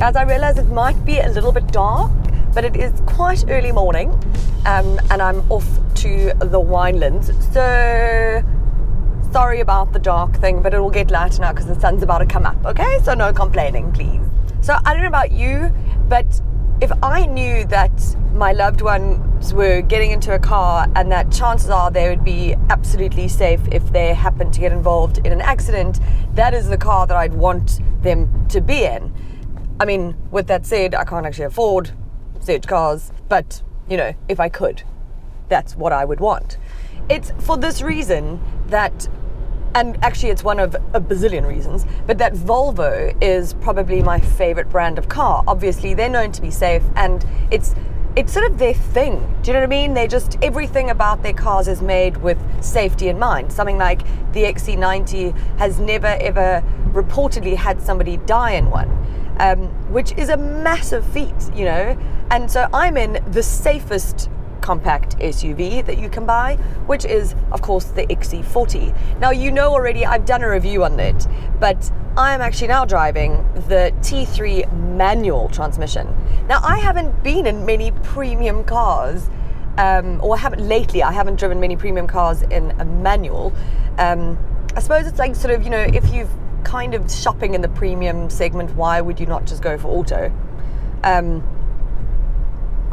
Guys, I realize it might be a little bit dark, but it is quite early morning, and I'm off to the winelands. So sorry about the dark thing, but it will get lighter now because the sun's about to come up, okay? So no complaining, please. So I don't know about you, but if I knew that my loved ones were getting into a car and that chances are they would be absolutely safe if they happen to get involved in an accident, that is the car that I'd want them to be in. I mean, with that said, I can't actually afford such cars, but, you know, if I could, that's what I would want. It's for this reason that, and actually it's one of a bazillion reasons, but that Volvo is probably my favorite brand of car. Obviously, they're known to be safe, and it's sort of their thing. Do you know what I mean? They just, everything about their cars is made with safety in mind. Something like the XC40 has never ever reportedly had somebody die in one, which is a massive feat, you know? And so I'm in the safest compact SUV that you can buy, which is of course the XC40. Now, you know already, I've done a review on it, but I am actually now driving the T3 manual transmission. Now, I haven't been in many premium cars, or I haven't driven many premium cars in a manual. I suppose it's like sort of, you know, if you've kind of shopping in the premium segment, why would you not just go for auto? I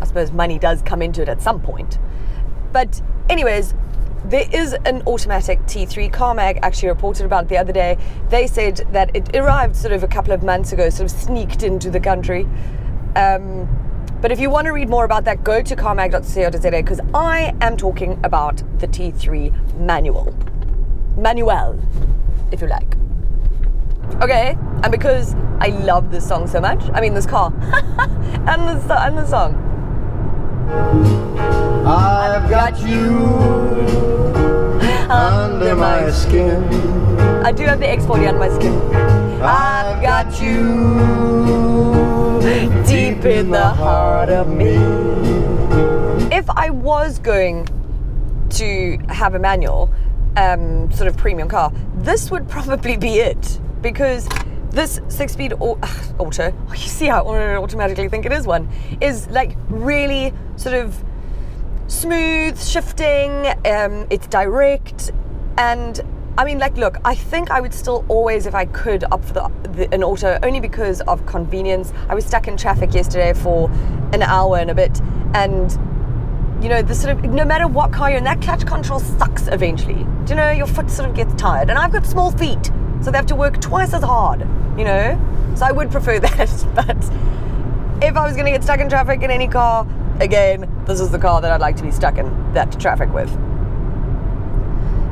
suppose money does come into it at some point. But anyways, there is an automatic T3. CarMag actually reported about it the other day. They said that it arrived sort of a couple of months ago, sort of sneaked into the country. But if you want to read more about that, go to carmag.co.za, because I am talking about the T3 manual, if you like. Okay, and because I love this song so much, I mean this car, and the song. I've got you under my skin. I do have the X40 under my skin. I've got you deep in the heart of me. If I was going to have a manual, sort of premium car, this would probably be it, because this 6-speed auto, you see how I automatically think it is one, is like really sort of smooth shifting, it's direct, and I mean, like, look, I think I would still always, if I could, opt for an auto, only because of convenience. I was stuck in traffic yesterday for an hour and a bit, and you know, the sort of, no matter what car you're in, that clutch control sucks eventually. Do you know, your foot sort of gets tired, and I've got small feet, so they have to work twice as hard, you know? So I would prefer that, but if I was gonna get stuck in traffic in any car, again, this is the car that I'd like to be stuck in that traffic with.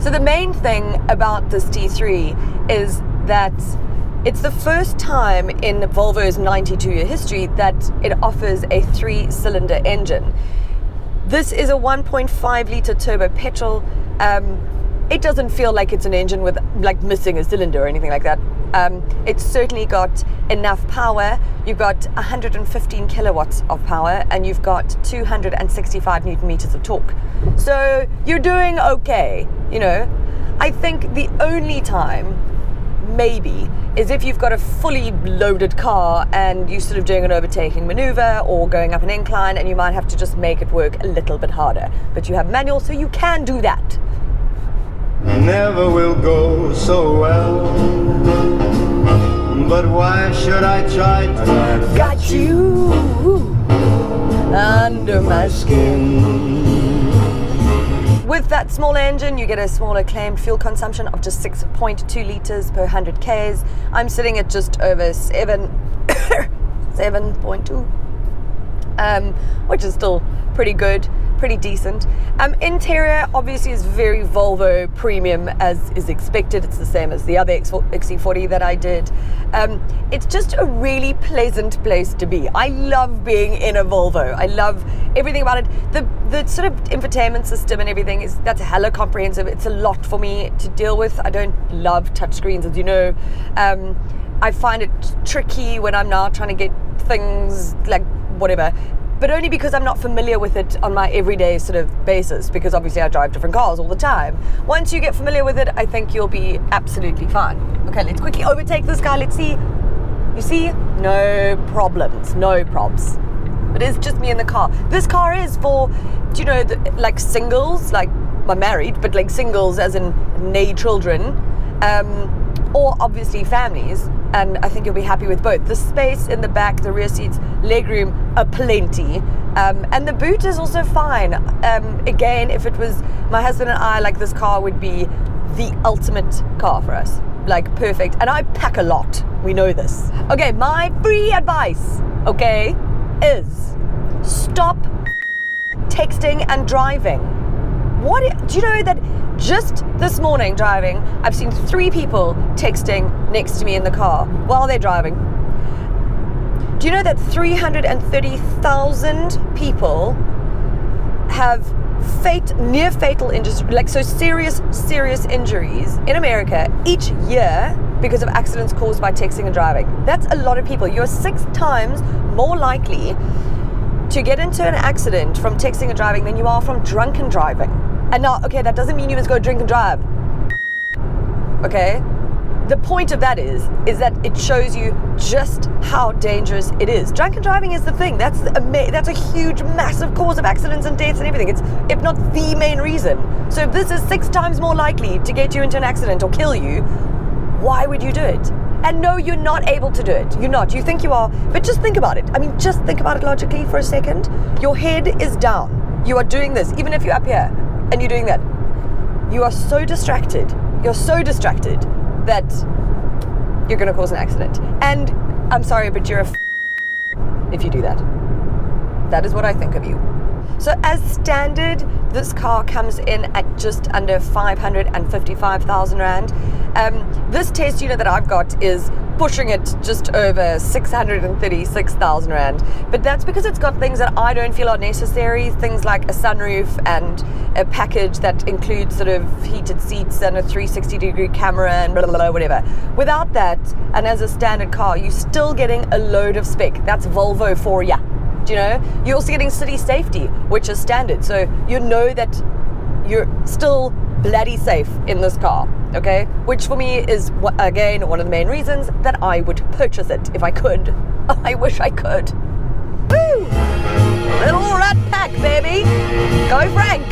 So the main thing about this T3 is that it's the first time in Volvo's 92-year history that it offers a 3-cylinder engine. This is a 1.5 litre turbo petrol. It doesn't feel like it's an engine with like missing a cylinder or anything like that. It's certainly got enough power. You've got 115 kilowatts of power, and you've got 265 Newton meters of torque. So you're doing okay, you know. I think the only time maybe is if you've got a fully loaded car and you're sort of doing an overtaking maneuver or going up an incline, and you might have to just make it work a little bit harder. But you have manual, so you can do that. Never will go so well, but why should I try to? Got you under my skin. With that smaller engine, you get a smaller claimed fuel consumption of just 6.2 litres per 100 Ks. I'm sitting at just over 7.2, which is still pretty good, pretty decent. Interior obviously is very Volvo premium, as is expected. It's the same as the other XC40 that I did. It's just a really pleasant place to be. I love being in a Volvo. I love everything about it. The sort of infotainment system and everything that's hella comprehensive. It's a lot for me to deal with. I don't love touchscreens, as you know. I find it tricky when I'm now trying to get things like whatever, but only because I'm not familiar with it on my everyday sort of basis, because obviously I drive different cars all the time. Once you get familiar with it, I think you'll be absolutely fine. Okay, let's quickly overtake this guy. Let's see You see? No problems, no probs. It is just me in the car. This car is for, do you know, like singles, like I'm married, but like singles as in nay children, or obviously families. And I think you'll be happy with both. The space in the back, the rear seats, legroom, plenty. And the boot is also fine. Again, if it was my husband and I, like this car would be the ultimate car for us. Like perfect. And I pack a lot. We know this. Okay, my free advice, okay, is stop texting and driving. Do you know that just this morning driving, I've seen 3 people texting next to me in the car while they're driving. Do you know that 330,000 people have near fatal injuries, like so serious injuries in America each year because of accidents caused by texting and driving? That's a lot of people. You're 6 times more likely to get into an accident from texting and driving than you are from drunken driving. And now, okay, that doesn't mean you must go drink and drive. Okay? The point of that is that it shows you just how dangerous it is. Drunken driving is the thing. That's a huge, massive cause of accidents and deaths and everything. It's, if not the main reason. So if this is 6 times more likely to get you into an accident or kill you, why would you do it? And no, you're not able to do it. You're not. You think you are, but just think about it. I mean, just think about it logically for a second. Your head is down. You are doing this, even if you're up here and you're doing that. You are so distracted. You're so distracted that you're going to cause an accident. And I'm sorry, but you're if you do that. That is what I think of you. So as standard, this car comes in at just under 555,000 Rand. This test unit that I've got is pushing it just over 636,000 Rand. But that's because it's got things that I don't feel are necessary, things like a sunroof and a package that includes sort of heated seats and a 360-degree camera and blah, blah, blah, whatever. Without that, and as a standard car, you're still getting a load of spec. That's Volvo for ya. Do you know? You're also getting city safety, which is standard. So you know that you're still bloody safe in this car, okay? Which for me is, again, one of the main reasons that I would purchase it if I could. Oh, I wish I could. Woo! Little rat pack, baby. Go Frank.